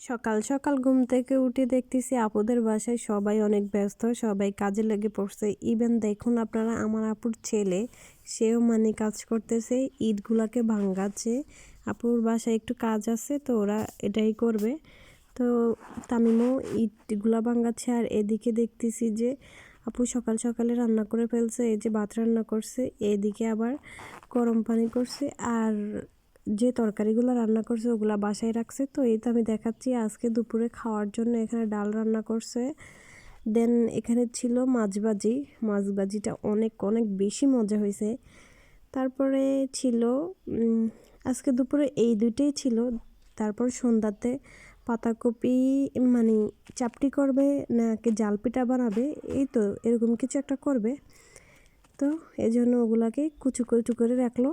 সকাল সকাল ঘুম থেকে উঠে দেখতেছি আপুদের বাসায় সবাই অনেক ব্যস্ত, সবাই কাজে লেগে পড়ছে। ইভেন দেখুন আপনারা, আমার আপুর ছেলে, সেও মানে কাজ করতেছে, ইটগুলাকে ভাঙাচ্ছে। আপুর বাসায় একটু কাজ আছে, তো ওরা এটাই করবে। তো তামিমও ইটগুলা ভাঙাচ্ছে, আর এদিকে দেখতেছি যে আপু সকাল সকালে রান্না করে ফেলছে। এই যে ভাত রান্না করছে, এদিকে আবার গরম পানি করছে, আর যে তরকারিগুলো রান্না করছে ওগুলা বাসায় রাখছে। তো এই তো আমি দেখাচ্ছি আজকে দুপুরে খাওয়ার জন্য এখানে ডাল রান্না করছে। দেন এখানে ছিল মাছ ভাজি। মাছ ভাজিটা অনেক অনেক বেশি মজা হয়েছে। তারপরে ছিল আজকে দুপুরে এই দুইটাই ছিল। তারপর সন্ধ্যাতে পাতাকপি মানে চাপটি করবে নাকি জাল পিঠা বানাবে, এই তো এরকম কিছু একটা করবে। তো এই জন্য ওগুলাকে কুচু কুচু করে রাখলো।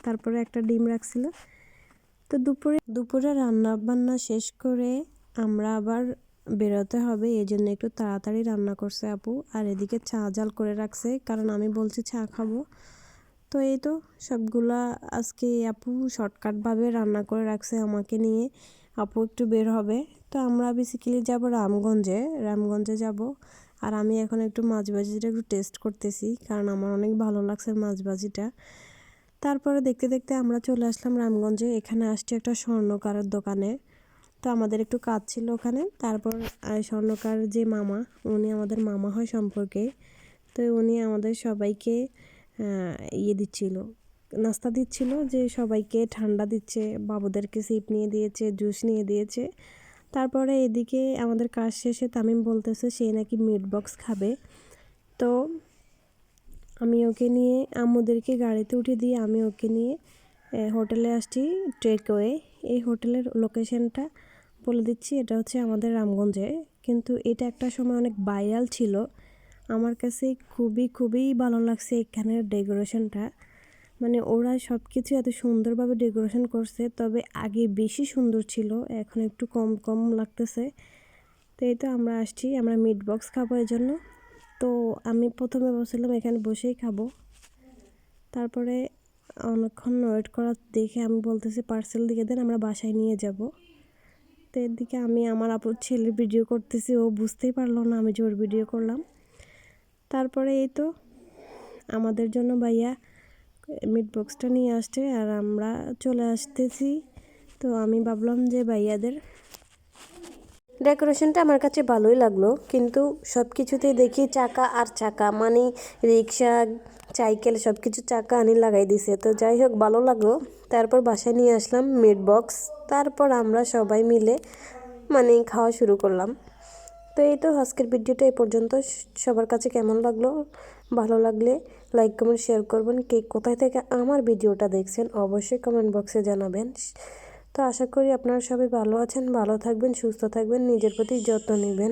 তারপরে একটা ডিম রাখছিল। তো দুপুরে রান্না বান্না শেষ করে আমরা আবার বেরোতে হবে, এই জন্য একটু তাড়াতাড়ি রান্না করছে আপু। আর এদিকে চা জাল করে রাখছে, কারণ আমি বলছি চা খাবো। তো এই তো সবগুলা আজকে আপু শর্টকাটভাবে রান্না করে রাখছে আমাকে নিয়ে। আপু একটু বের হবে, তো আমরা বেসিক্যালি যাব রামগঞ্জে যাব। আর আমি এখন একটু মাছ ভাজিটা একটু টেস্ট করতেছি, কারণ আমার অনেক ভালো লাগছে মাছ ভাজিটা। তারপরে দেখতে দেখতে আমরা চলে আসলাম রামগঞ্জে। এখানে আসছি একটা স্বর্ণকারের দোকানে। তো আমাদের একটু কাজ ছিল ওখানে। তারপর স্বর্ণকার যে মামা, উনি আমাদের মামা হয় সম্পর্কে। তো উনি আমাদের সবাইকে দিচ্ছিল, নাস্তা দিচ্ছিল, যে সবাইকে ঠান্ডা দিচ্ছে, বাবুদেরকে সিপ নিয়ে দিয়েছে, জুস নিয়ে দিয়েছে। তারপরে এদিকে আমাদের কাজ শেষে তামিম বলতেছে সে নাকি মিট বক্স খাবে। তো আমি ওকে নিয়ে আম্মুদেরকে গাড়িতে উঠে দিয়ে আমি ওকে নিয়ে হোটেলে আসছি, টেকওয়ে। এই হোটেলের লোকেশনটা বলে দিচ্ছি, এটা হচ্ছে আমাদের রামগঞ্জে। কিন্তু এটা একটা সময় অনেক ভাইরাল ছিল। আমার কাছে খুবই খুবই ভালো লাগছে এখানের ডেকোরেশনটা। মানে ওরা সব কিছু এত সুন্দরভাবে ডেকোরেশন করছে, তবে আগে বেশি সুন্দর ছিল, এখন একটু কম কম লাগতেছে। তো এই তো আমরা আসছি, আমরা মিট বক্স খাবো এই জন্য। তো আমি প্রথমে বলছিলাম এখানে বসেই খাবো। তারপরে অনেকক্ষণ ওয়েট করা দেখে আমি বলতেছি পার্সেল দিয়ে দেন, আমরা বাসায় নিয়ে যাব। তো এদিকে আমি আমার আপুর ছেলের ভিডিও করতেছি, ও বুঝতেই পারলো না আমি জোর ভিডিও করলাম। তারপরে এই তো আমাদের জন্য ভাইয়া মিট বক্সটা নিয়ে আসছে, আর আমরা চলে আসতেছি। তো আমি ভাবলাম যে ভাইয়াদের ডেকোরেশনটা আমার কাছে ভালোই লাগলো, কিন্তু সব কিছুতেই দেখি চাকা আর চাকা, মানে রিক্সা, সাইকেল, সব কিছু চাকা আনি লাগাই দিছে। তো যাই হোক, ভালো লাগলো। তারপর বাসায় নিয়ে আসলাম মিট বক্স। তারপর আমরা সবাই মিলে মানে খাওয়া শুরু করলাম। তো এই তো আজকের ভিডিওটা এই পর্যন্ত। সবার কাছে কেমন লাগলো, ভালো লাগলে লাইক কমেন্ট শেয়ার করবেন। কে কোথায় থেকে আমার ভিডিওটা দেখছেন অবশ্যই কমেন্ট বক্সে জানাবেন। তো আশা করি আপনারা সবাই ভালো আছেন, ভালো থাকবেন, সুস্থ থাকবেন, নিজের প্রতি যত্ন নেবেন।